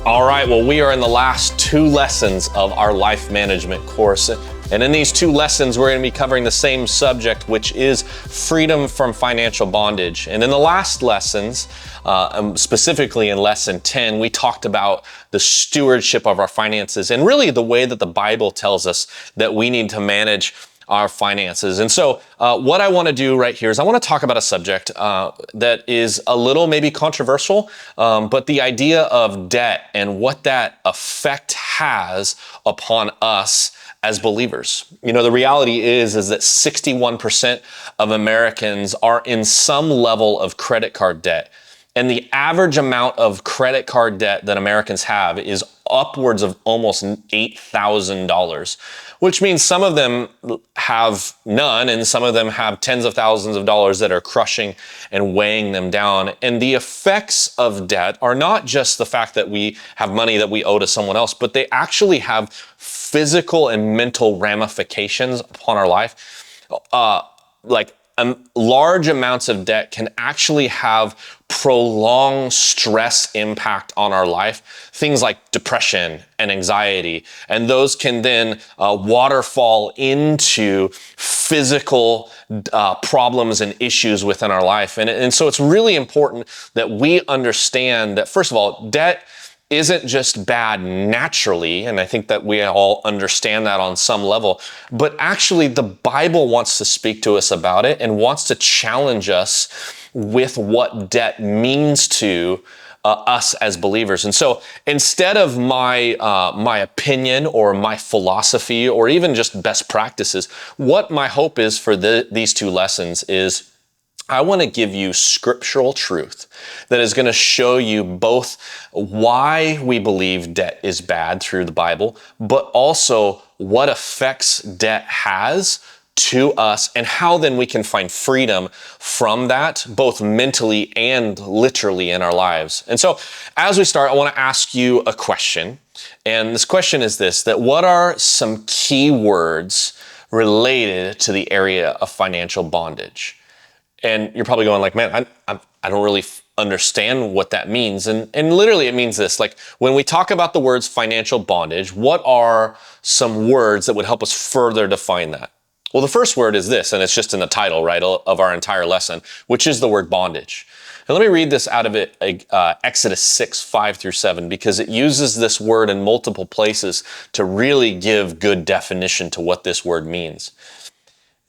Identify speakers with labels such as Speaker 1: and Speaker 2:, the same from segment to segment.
Speaker 1: All right, well, we are in the last two lessons of our life management course. And in these two lessons, we're going to be covering the same subject, which is freedom from financial bondage. And in the last lessons, specifically in lesson 10, we talked about the stewardship of our finances and really the way that the Bible tells us that we need to manage our finances. And so what I want to do right here is I want to talk about a subject that is a little maybe controversial, but the idea of debt and what that effect has upon us as believers. You know, the reality is that 61% of Americans are in some level of credit card debt. And the average amount of credit card debt that Americans have is upwards of almost $8,000, which means some of them have none and some of them have tens of thousands of dollars that are crushing and weighing them down. And the effects of debt are not just the fact that we have money that we owe to someone else, but they actually have physical and mental ramifications upon our life. Large amounts of debt can actually have prolonged stress impact on our life. Things like depression and anxiety, and those can then waterfall into physical problems and issues within our life. And so it's really important that we understand that, first of all, debt isn't just bad naturally, and I think that we all understand that on some level, but actually the Bible wants to speak to us about it and wants to challenge us with what debt means to us as believers. And so instead of my opinion or my philosophy or even just best practices, what my hope is for these two lessons is I want to give you scriptural truth that is going to show you both why we believe debt is bad through the Bible, but also what effects debt has to us and how then we can find freedom from that, both mentally and literally in our lives. And so as we start, I want to ask you a question. And this question is this, that what are some key words related to the area of financial bondage? And you're probably going like, man, I don't really understand what that means. And literally it means this, like when we talk about the words financial bondage, what are some words that would help us further define that? Well, the first word is this, and it's just in the title, right, of our entire lesson, which is the word bondage. And let me read this out of Exodus 6, 5 through 7, because it uses this word in multiple places to really give good definition to what this word means.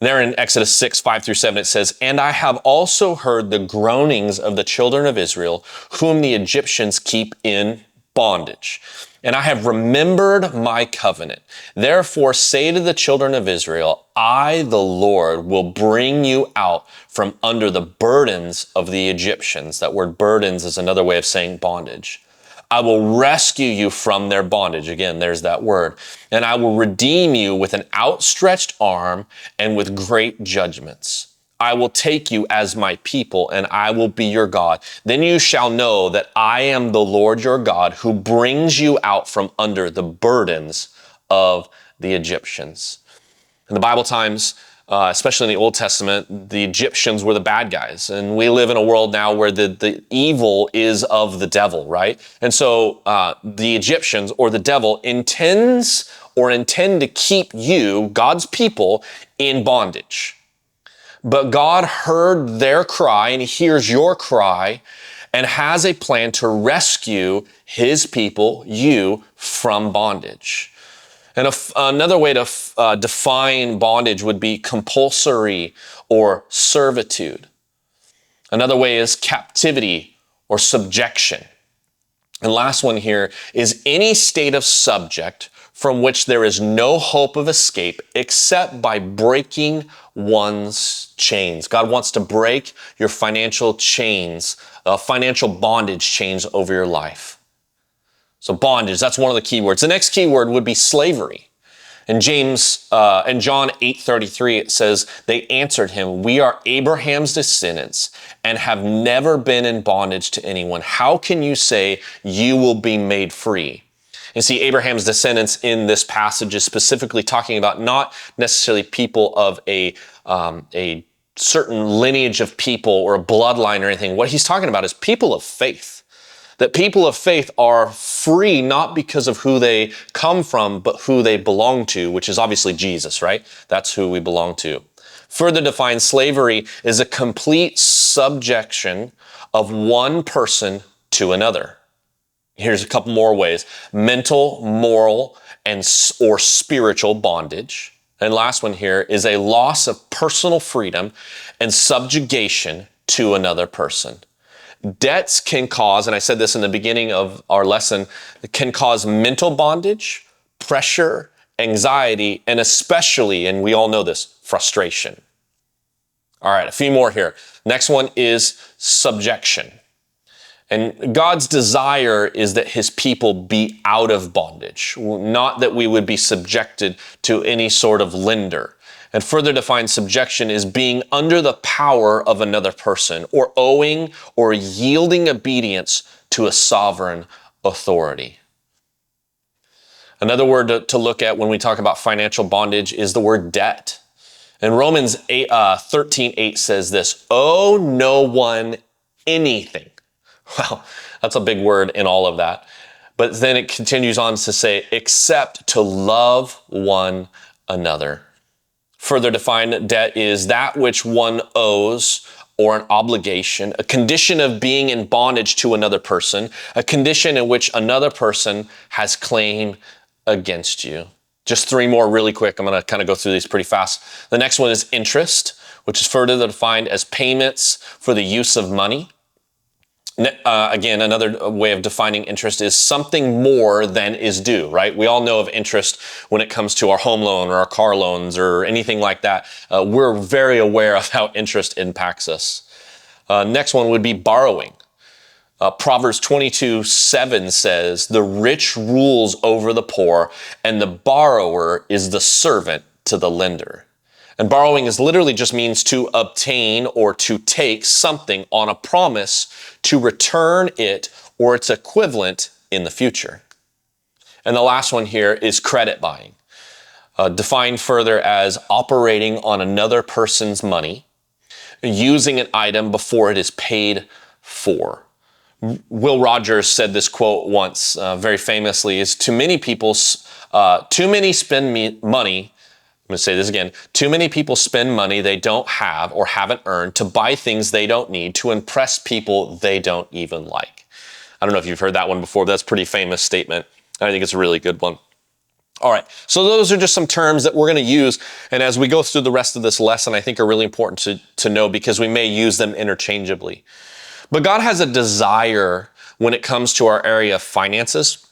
Speaker 1: There in Exodus 6, 5 through 7, it says, "And I have also heard the groanings of the children of Israel, whom the Egyptians keep in bondage. And I have remembered my covenant. Therefore say to the children of Israel, I, the Lord, will bring you out from under the burdens of the Egyptians." That word burdens is another way of saying bondage. "I will rescue you from their bondage." Again, there's that word. "And I will redeem you with an outstretched arm and with great judgments. I will take you as my people, and I will be your God. Then you shall know that I am the Lord your God, who brings you out from under the burdens of the Egyptians." In the Bible times, especially in the Old Testament, the Egyptians were the bad guys. And we live in a world now where the evil is of the devil, right? And so the Egyptians or the devil intend to keep you, God's people, in bondage. But God heard their cry and he hears your cry and has a plan to rescue his people, you, from bondage. And another way to define bondage would be compulsory or servitude. Another way is captivity or subjection. And last one here is any state of subject from which there is no hope of escape except by breaking one's chains. God wants to break your financial chains, financial bondage chains over your life. So bondage, that's one of the key words. The next key word would be slavery. In John 8:33, it says, "They answered him, 'We are Abraham's descendants and have never been in bondage to anyone. How can you say you will be made free?'" And see, Abraham's descendants in this passage is specifically talking about not necessarily people of a certain lineage of people or a bloodline or anything. What he's talking about is people of faith. That people of faith are free not because of who they come from, but who they belong to, which is obviously Jesus, right? That's who we belong to. Further defined, slavery is a complete subjection of one person to another. Here's a couple more ways: mental, moral, or spiritual bondage. And last one here is a loss of personal freedom and subjugation to another person. Debts can cause, and I said this in the beginning of our lesson, it can cause mental bondage, pressure, anxiety, and especially, and we all know this, frustration. All right, a few more here. Next one is subjection. And God's desire is that his people be out of bondage, not that we would be subjected to any sort of lender. And further defined, subjection is being under the power of another person, or owing or yielding obedience to a sovereign authority. Another word to look at when we talk about financial bondage is the word debt. And Romans 13:8 says this: owe no one anything. Well, that's a big word in all of that. But then it continues on to say, except to love one another. Further defined, debt is that which one owes or an obligation, a condition of being in bondage to another person, a condition in which another person has claim against you. Just three more really quick. I'm going to kind of go through these pretty fast. The next one is interest, which is further defined as payments for the use of money. Again, another way of defining interest is something more than is due, right? We all know of interest when it comes to our home loan or our car loans or anything like that. We're very aware of how interest impacts us. Next one would be borrowing. Proverbs 22:7 says, the rich rules over the poor, and the borrower is the servant to the lender. And borrowing is literally just means to obtain or to take something on a promise to return it or its equivalent in the future. And the last one here is credit buying, defined further as operating on another person's money, using an item before it is paid for. Will Rogers said this quote once, very famously, is too many spend money. I'm going to say this again. Too many people spend money they don't have or haven't earned to buy things they don't need to impress people they don't even like. I don't know if you've heard that one before, but that's a pretty famous statement. I think it's a really good one. All right, so those are just some terms that we're going to use. And as we go through the rest of this lesson, I think are really important to know because we may use them interchangeably. But God has a desire when it comes to our area of finances,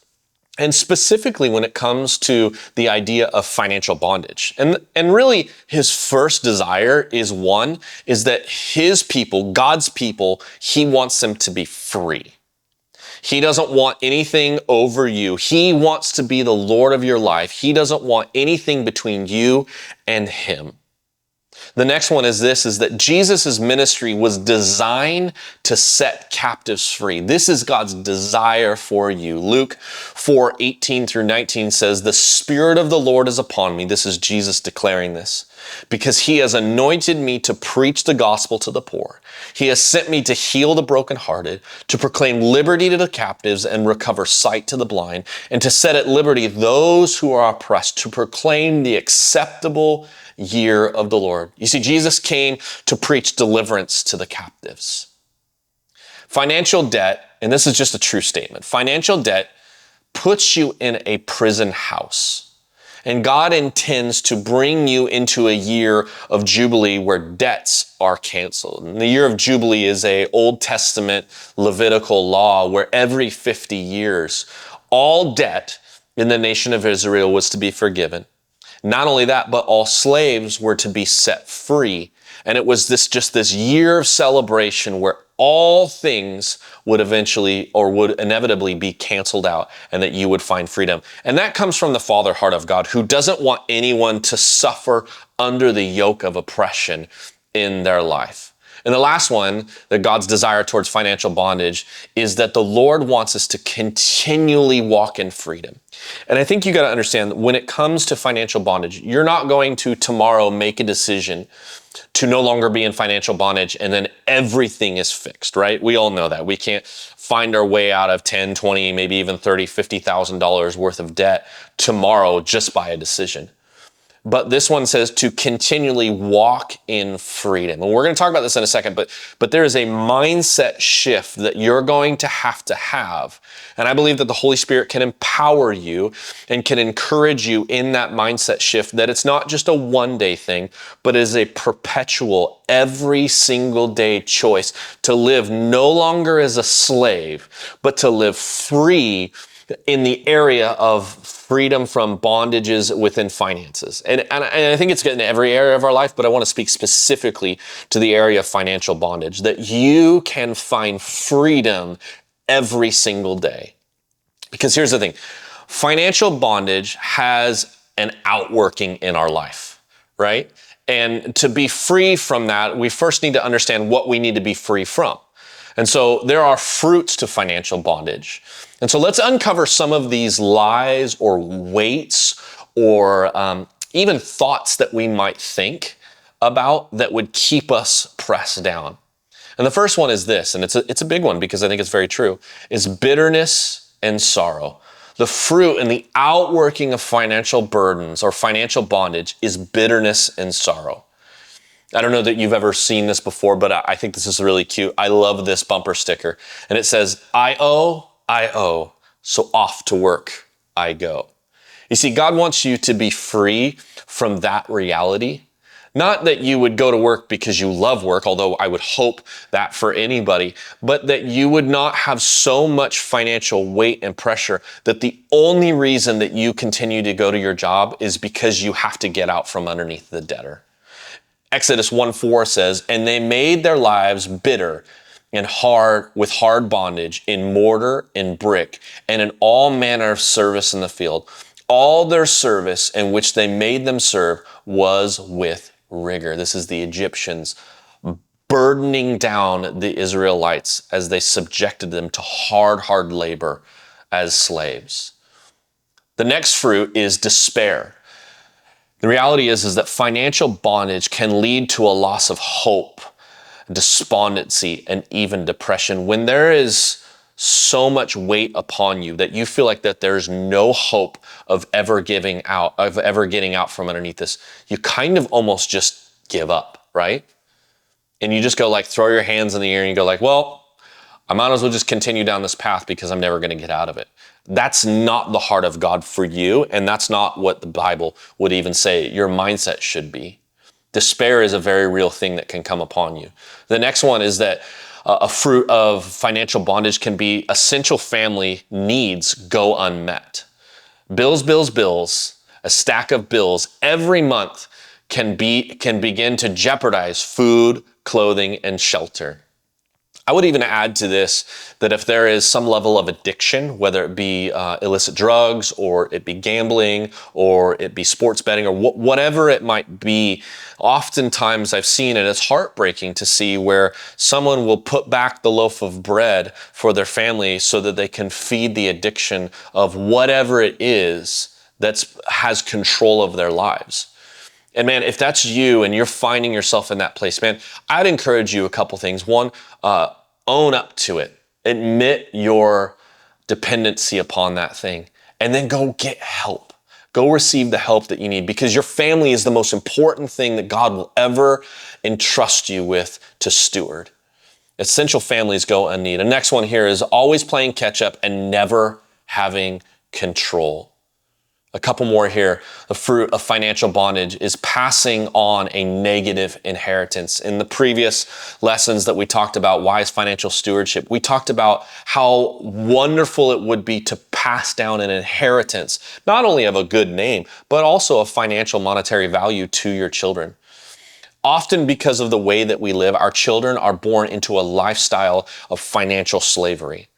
Speaker 1: and specifically when it comes to the idea of financial bondage. And really his first desire is that his people, God's people, he wants them to be free. He doesn't want anything over you. He wants to be the Lord of your life. He doesn't want anything between you and him. The next one is that Jesus' ministry was designed to set captives free. This is God's desire for you. Luke 4:18-19 says, the Spirit of the Lord is upon me. This is Jesus declaring this. Because he has anointed me to preach the gospel to the poor. He has sent me to heal the brokenhearted, to proclaim liberty to the captives and recover sight to the blind, and to set at liberty those who are oppressed, to proclaim the acceptable year of the Lord. You see, Jesus came to preach deliverance to the captives. Financial debt, and this is just a true statement, financial debt puts you in a prison house. And God intends to bring you into a year of Jubilee where debts are canceled. And the year of Jubilee is an Old Testament Levitical law where every 50 years, all debt in the nation of Israel was to be forgiven. Not only that, but all slaves were to be set free. And it was this year of celebration where all things would inevitably be canceled out and that you would find freedom. And that comes from the Father heart of God, who doesn't want anyone to suffer under the yoke of oppression in their life. And the last one, that God's desire towards financial bondage, is that the Lord wants us to continually walk in freedom. And I think you got to understand that when it comes to financial bondage, you're not going to tomorrow make a decision to no longer be in financial bondage, and then everything is fixed, right? We all know that. We can't find our way out of 10, 20, maybe even 30, $50,000 worth of debt tomorrow just by a decision. But this one says to continually walk in freedom. And we're going to talk about this in a second, but there is a mindset shift that you're going to have. And I believe that the Holy Spirit can empower you and can encourage you in that mindset shift, that it's not just a one-day thing, but is a perpetual, every single day choice to live no longer as a slave, but to live free in the area of freedom from bondages within finances. And I think it's good in every area of our life, but I want to speak specifically to the area of financial bondage, that you can find freedom every single day. Because here's the thing, financial bondage has an outworking in our life, right? And to be free from that, we first need to understand what we need to be free from. And so there are fruits to financial bondage. And so let's uncover some of these lies or weights or even thoughts that we might think about that would keep us pressed down. And the first one is this, and it's a big one because I think it's very true, is bitterness and sorrow. The fruit and the outworking of financial burdens or financial bondage is bitterness and sorrow. I don't know that you've ever seen this before, but I think this is really cute. I love this bumper sticker. And it says, I owe, so off to work I go. You see, God wants you to be free from that reality. Not that you would go to work because you love work, although I would hope that for anybody, but that you would not have so much financial weight and pressure that the only reason that you continue to go to your job is because you have to get out from underneath the debtor. Exodus 1:4 says, and they made their lives bitter and hard with hard bondage in mortar and brick and in all manner of service in the field. All their service in which they made them serve was with rigor. This is the Egyptians burdening down the Israelites as they subjected them to hard labor as slaves. The next fruit is despair. The reality is that financial bondage can lead to a loss of hope, despondency, and even depression. When there is so much weight upon you that you feel like that there's no hope of ever getting out from underneath this, you kind of almost just give up, right? And you just go like, throw your hands in the air and you go like, well, I might as well just continue down this path because I'm never going to get out of it. That's not the heart of God for you, and that's not what the Bible would even say your mindset should be. Despair is a very real thing that can come upon you. The next one is that a fruit of financial bondage can be essential family needs go unmet. Bills, a stack of bills every month can begin to jeopardize food, clothing, and shelter. I would even add to this that if there is some level of addiction, whether it be illicit drugs or it be gambling or it be sports betting or whatever it might be, oftentimes I've seen, and it's heartbreaking to see where someone will put back the loaf of bread for their family so that they can feed the addiction of whatever it is that has control of their lives. And man, if that's you and you're finding yourself in that place, man, I'd encourage you a couple things. One, own up to it. Admit your dependency upon that thing. And then go get help. Go receive the help that you need, because your family is the most important thing that God will ever entrust you with to steward. Essential families go unneeded. The next one here is always playing catch up and never having control. A couple more here. The fruit of financial bondage is passing on a negative inheritance. In the previous lessons that we talked about wise financial stewardship, we talked about how wonderful it would be to pass down an inheritance, not only of a good name, but also of financial monetary value to your children. Often because of the way that we live, our children are born into a lifestyle of financial slavery.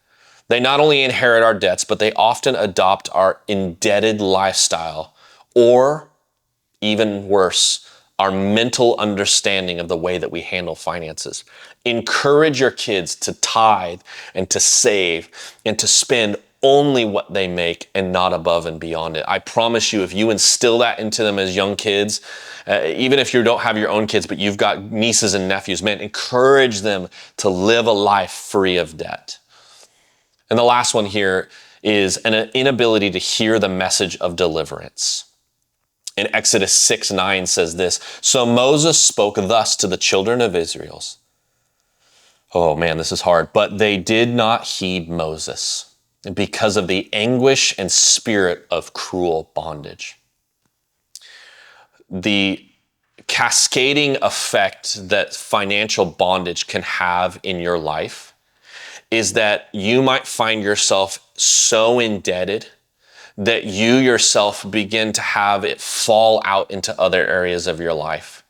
Speaker 1: They not only inherit our debts, but they often adopt our indebted lifestyle, or even worse, our mental understanding of the way that we handle finances. Encourage your kids to tithe and to save and to spend only what they make and not above and beyond it. I promise you, if you instill that into them as young kids, even if you don't have your own kids, but you've got nieces and nephews, man, encourage them to live a life free of debt. And the last one here is an inability to hear the message of deliverance. In Exodus 6:9 says this, "So Moses spoke thus to the children of Israel." Oh man, this is hard. "But they did not heed Moses because of the anguish and spirit of cruel bondage." The cascading effect that financial bondage can have in your life is that you might find yourself so indebted that you yourself begin to have it fall out into other areas of your life.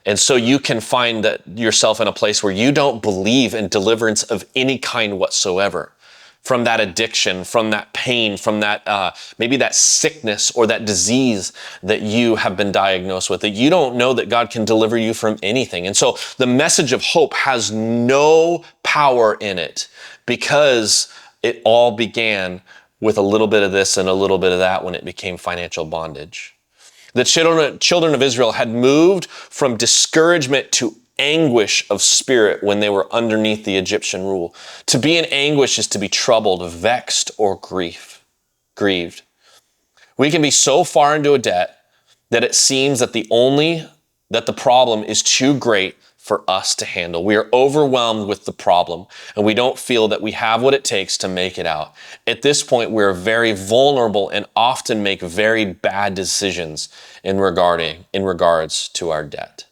Speaker 1: And so you can find that yourself in a place where you don't believe in deliverance of any kind whatsoever, from that addiction, from that pain, from that maybe that sickness or that disease that you have been diagnosed with, that you don't know that God can deliver you from anything. And so the message of hope has no power in it because it all began with a little bit of this and a little bit of that when it became financial bondage. The children of Israel had moved from discouragement to anguish of spirit when they were underneath the Egyptian rule. To be in anguish is to be troubled, vexed, or grieved. We can be so far into a debt that it seems that the problem is too great for us to handle. We are overwhelmed with the problem and we don't feel that we have what it takes to make it out. At this point, we're very vulnerable and often make very bad decisions in regards to our debt.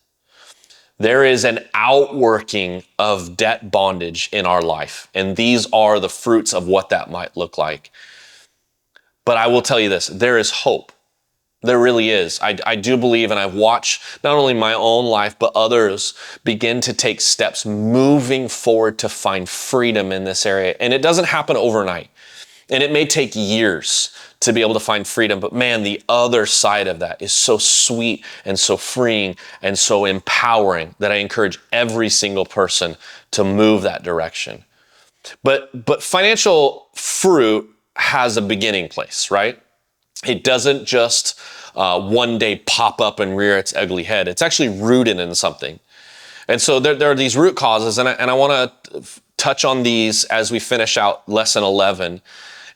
Speaker 1: There is an outworking of debt bondage in our life, and these are the fruits of what that might look like. But I will tell you this, there is hope. There really is. I do believe, and I've watched not only my own life, but others begin to take steps moving forward to find freedom in this area. And it doesn't happen overnight. And it may take years to be able to find freedom, but man, the other side of that is so sweet and so freeing and so empowering that I encourage every single person to move that direction. But financial fruit has a beginning place, right? It doesn't just one day pop up and rear its ugly head. It's actually rooted in something. And so there are these root causes, and I want to touch on these as we finish out lesson 11.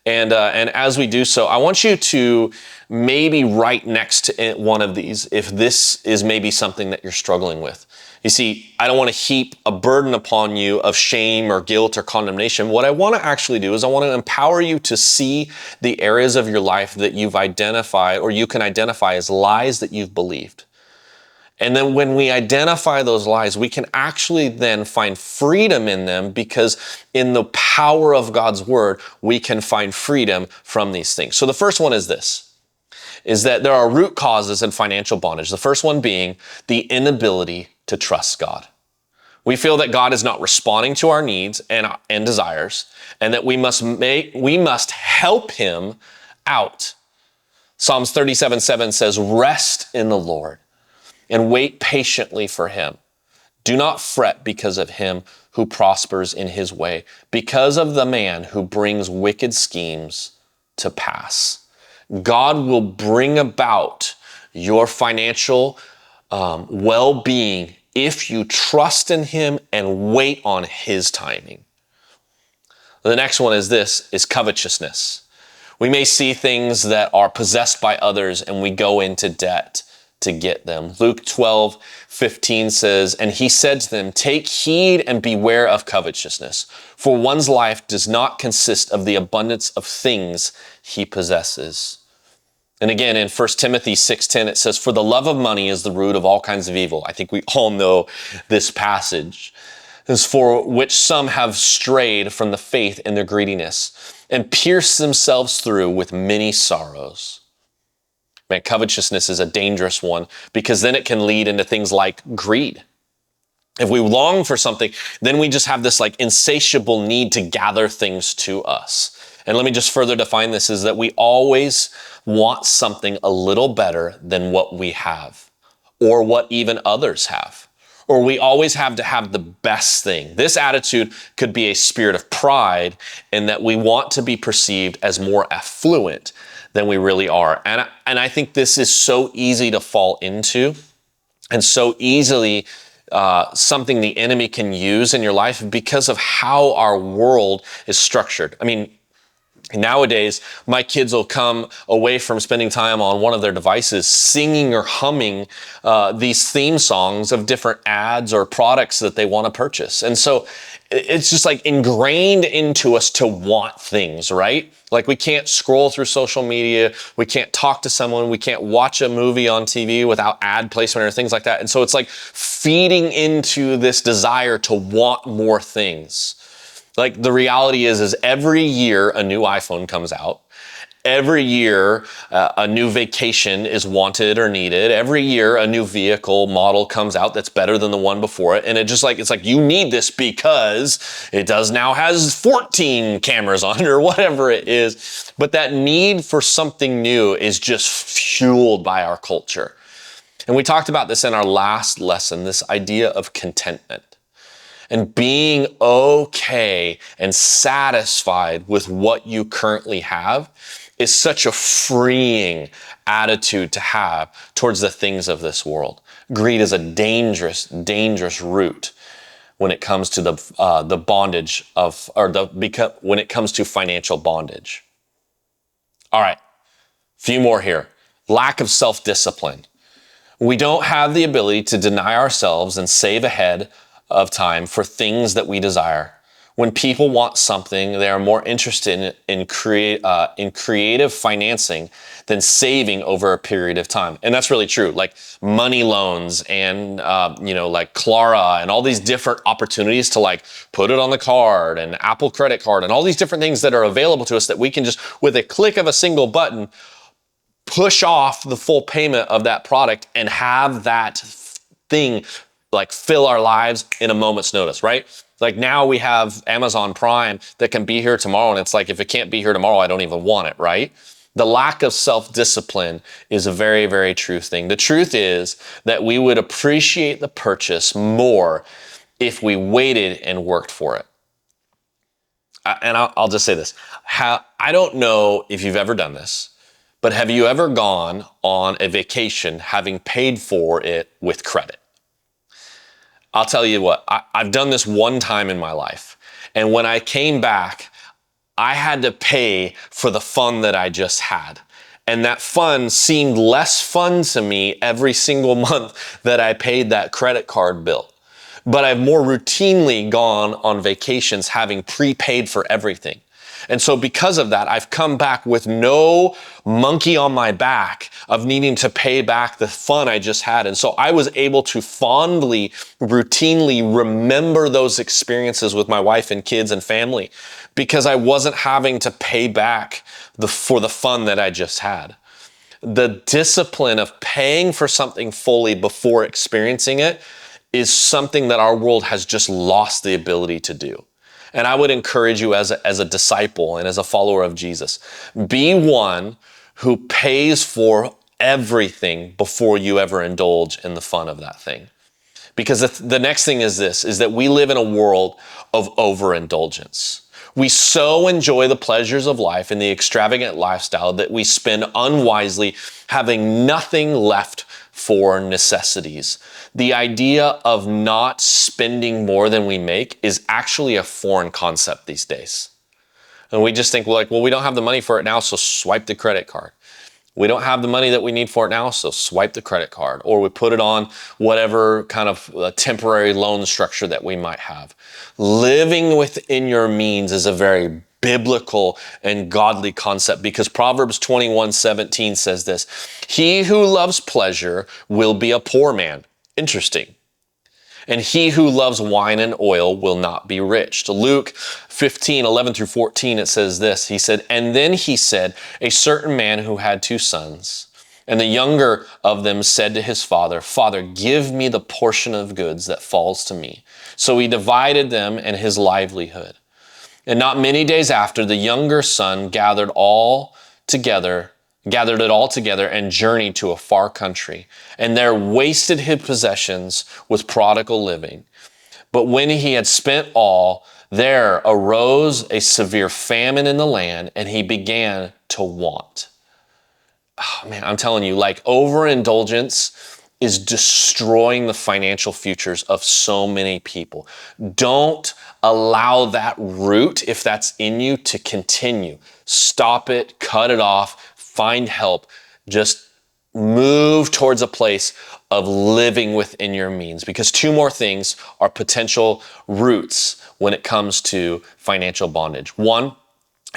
Speaker 1: And as we do so, I want you to maybe write next to one of these if this is maybe something that you're struggling with. You see, I don't want to heap a burden upon you of shame or guilt or condemnation. What I want to actually do is I want to empower you to see the areas of your life that you've identified or you can identify as lies that you've believed. And then when we identify those lies, we can actually then find freedom in them because in the power of God's word, we can find freedom from these things. So the first one is this, is that there are root causes in financial bondage. The first one being the inability to trust God. We feel that God is not responding to our needs and desires, and that we must help him out. Psalms 37:7 says, "Rest in the Lord and wait patiently for him. Do not fret because of him who prospers in his way, because of the man who brings wicked schemes to pass." God will bring about your financial well-being if you trust in him and wait on his timing. The next one is covetousness. We may see things that are possessed by others and we go into debt to get them. Luke 12:15 says, "And he said to them, 'Take heed and beware of covetousness, for one's life does not consist of the abundance of things he possesses.'" And again, in 1 Timothy 6:10, it says, "For the love of money is the root of all kinds of evil." I think we all know this passage. "Is for which some have strayed from the faith in their greediness and pierced themselves through with many sorrows." Man, covetousness is a dangerous one because then it can lead into things like greed. If we long for something, then we just have this like insatiable need to gather things to us. And let me just further define this, is that we always want something a little better than what we have or what even others have. or we always have to have the best thing. This attitude could be a spirit of pride in that we want to be perceived as more affluent than we really are. And I think this is so easy to fall into and so easily something the enemy can use in your life because of how our world is structured. I mean, nowadays, my kids will come away from spending time on one of their devices singing or humming these theme songs of different ads or products that they want to purchase. And so it's just like ingrained into us to want things, right? Like we can't scroll through social media, we can't talk to someone, we can't watch a movie on TV without ad placement or things like that. And so it's like feeding into this desire to want more things. Like the reality is every year a new iPhone comes out. Every year a new vacation is wanted or needed. Every year a new vehicle model comes out that's better than the one before it. And it's like you need this because it now has 14 cameras on it or whatever it is. But that need for something new is just fueled by our culture. And we talked about this in our last lesson, this idea of contentment. And being okay and satisfied with what you currently have is such a freeing attitude to have towards the things of this world. Greed is a dangerous, dangerous root when it comes to the bondage of, when it comes to financial bondage. All right, few more here. Lack of self-discipline. We don't have the ability to deny ourselves and save ahead of time for things that we desire. When people want something, they are more interested in creative financing than saving over a period of time. And that's really true. Like money loans and, like Clara and all these different opportunities to like put it on the card and Apple credit card and all these different things that are available to us that we can just, with a click of a single button, push off the full payment of that product and have that thing like fill our lives in a moment's notice, right? Like now we have Amazon Prime that can be here tomorrow. And it's like, if it can't be here tomorrow, I don't even want it, right? The lack of self-discipline is a very, very true thing. The truth is that we would appreciate the purchase more if we waited and worked for it. And I'll just say this. I don't know if you've ever done this, but have you ever gone on a vacation having paid for it with credit? I'll tell you what, I've done this one time in my life. And when I came back, I had to pay for the fun that I just had. And that fun seemed less fun to me every single month that I paid that credit card bill. But I've more routinely gone on vacations having prepaid for everything. And so because of that, I've come back with no monkey on my back of needing to pay back the fun I just had. And so I was able to fondly, routinely remember those experiences with my wife and kids and family because I wasn't having to pay back for the fun that I just had. The discipline of paying for something fully before experiencing it is something that our world has just lost the ability to do. And I would encourage you as a disciple and as a follower of Jesus, be one who pays for everything before you ever indulge in the fun of that thing. Because the next thing is this, is that we live in a world of overindulgence. We so enjoy the pleasures of life and the extravagant lifestyle that we spend unwisely, having nothing left for necessities. The idea of not spending more than we make is actually a foreign concept these days. And we just think, well, we don't have the money for it now, so swipe the credit card. We don't have the money that we need for it now, so swipe the credit card. Or we put it on whatever kind of temporary loan structure that we might have. Living within your means is a very biblical and godly concept because Proverbs 21:17 says this, "He who loves pleasure will be a poor man." Interesting. "And he who loves wine and oil will not be rich." To Luke 15:11-14, it says this. He said, "And then he said, a certain man who had 2 sons, and the younger of them said to his father, 'Father, give me the portion of goods that falls to me.' So he divided them and his livelihood. And not many days after, the younger son gathered all together gathered it all together, and journeyed to a far country, and there wasted his possessions with prodigal living. But when he had spent all, there arose a severe famine in the land, and he began to want. Oh, man, I'm telling you, like overindulgence is destroying the financial futures of so many people. Don't allow that root, if that's in you, to continue. Stop it, cut it off, find help. Just move towards a place of living within your means, because two more things are potential roots when it comes to financial bondage. One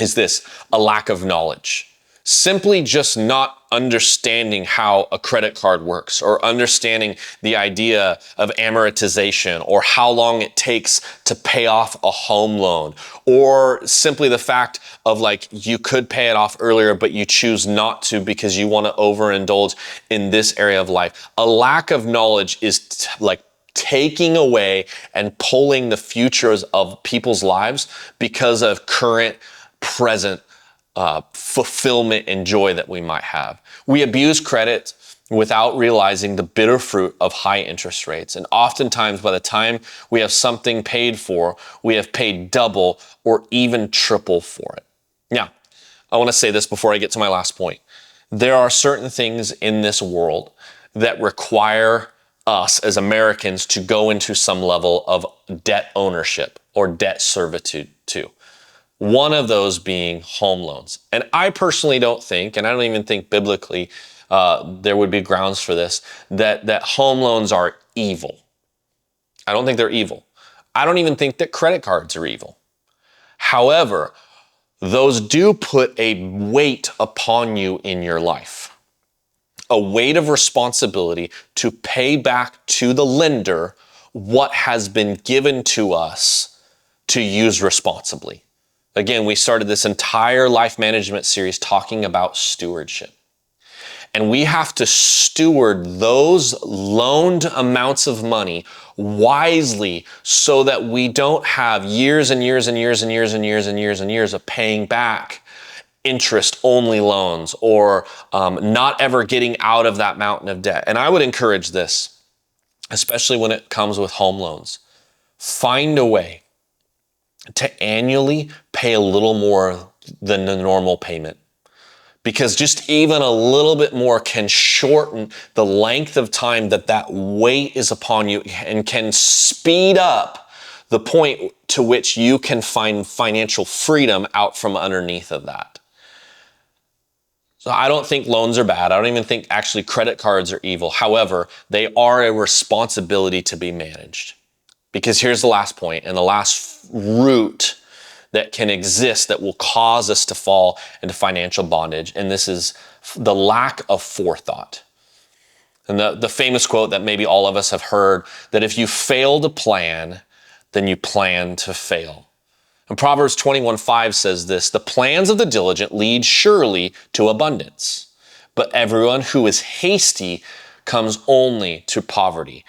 Speaker 1: is this: a lack of knowledge. Simply just not understanding how a credit card works, or understanding the idea of amortization, or how long it takes to pay off a home loan, or simply the fact of like you could pay it off earlier, but you choose not to because you want to overindulge in this area of life. A lack of knowledge is like taking away and pulling the futures of people's lives because of current, present fulfillment and joy that we might have. We abuse credit without realizing the bitter fruit of high interest rates. And oftentimes by the time we have something paid for, we have paid double or even triple for it. Now, I want to say this before I get to my last point. There are certain things in this world that require us as Americans to go into some level of debt ownership or debt servitude too. One of those being home loans. And I personally don't think, and I don't even think biblically there would be grounds for this, that home loans are evil. I don't think they're evil. I don't even think that credit cards are evil. However, those do put a weight upon you in your life. A weight of responsibility to pay back to the lender what has been given to us to use responsibly. Again, we started this entire life management series talking about stewardship. And we have to steward those loaned amounts of money wisely so that we don't have years and years and years and years and years and years and years of paying back interest-only loans, or not ever getting out of that mountain of debt. And I would encourage this, especially when it comes with home loans. Find a way to annually pay a little more than the normal payment. Because just even a little bit more can shorten the length of time that weight is upon you, and can speed up the point to which you can find financial freedom out from underneath of that. So I don't think loans are bad. I don't even think actually credit cards are evil. However, they are a responsibility to be managed. Because here's the last point, and the last root that can exist that will cause us to fall into financial bondage, and this is the lack of forethought. And the famous quote that maybe all of us have heard, that if you fail to plan, then you plan to fail. And Proverbs 21:5 says this: the plans of the diligent lead surely to abundance, but everyone who is hasty comes only to poverty.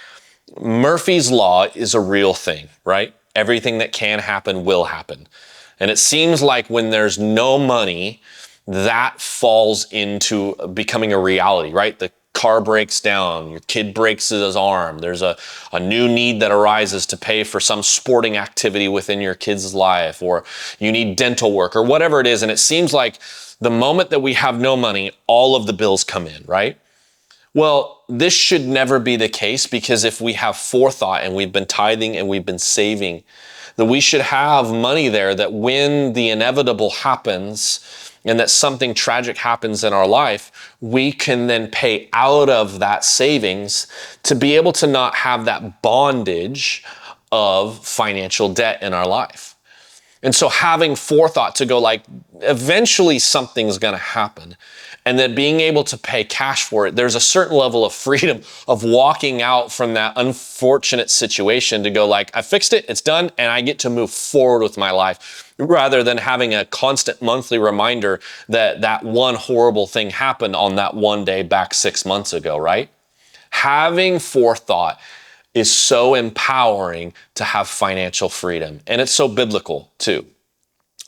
Speaker 1: Murphy's Law is a real thing, right? Everything that can happen will happen. And it seems like when there's no money, that falls into becoming a reality, right? The car breaks down, your kid breaks his arm, there's a new need that arises to pay for some sporting activity within your kid's life, or you need dental work, or whatever it is. And it seems like the moment that we have no money, all of the bills come in, right? Well, this should never be the case, because if we have forethought and we've been tithing and we've been saving, that we should have money there, that when the inevitable happens and that something tragic happens in our life, we can then pay out of that savings to be able to not have that bondage of financial debt in our life. And so having forethought to go like, eventually something's going to happen. And then being able to pay cash for it, there's a certain level of freedom of walking out from that unfortunate situation to go like, I fixed it, it's done, and I get to move forward with my life, rather than having a constant monthly reminder that that one horrible thing happened on that one day back 6 months ago, right? Having forethought is so empowering to have financial freedom. And it's so biblical too.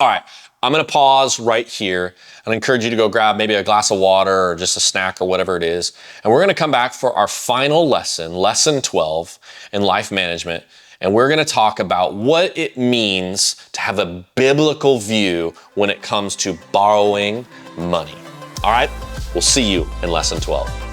Speaker 1: All right, I'm gonna pause right here and encourage you to go grab maybe a glass of water or just a snack or whatever it is. And we're gonna come back for our final lesson, lesson 12 in life management. And we're gonna talk about what it means to have a biblical view when it comes to borrowing money. All right, we'll see you in lesson 12.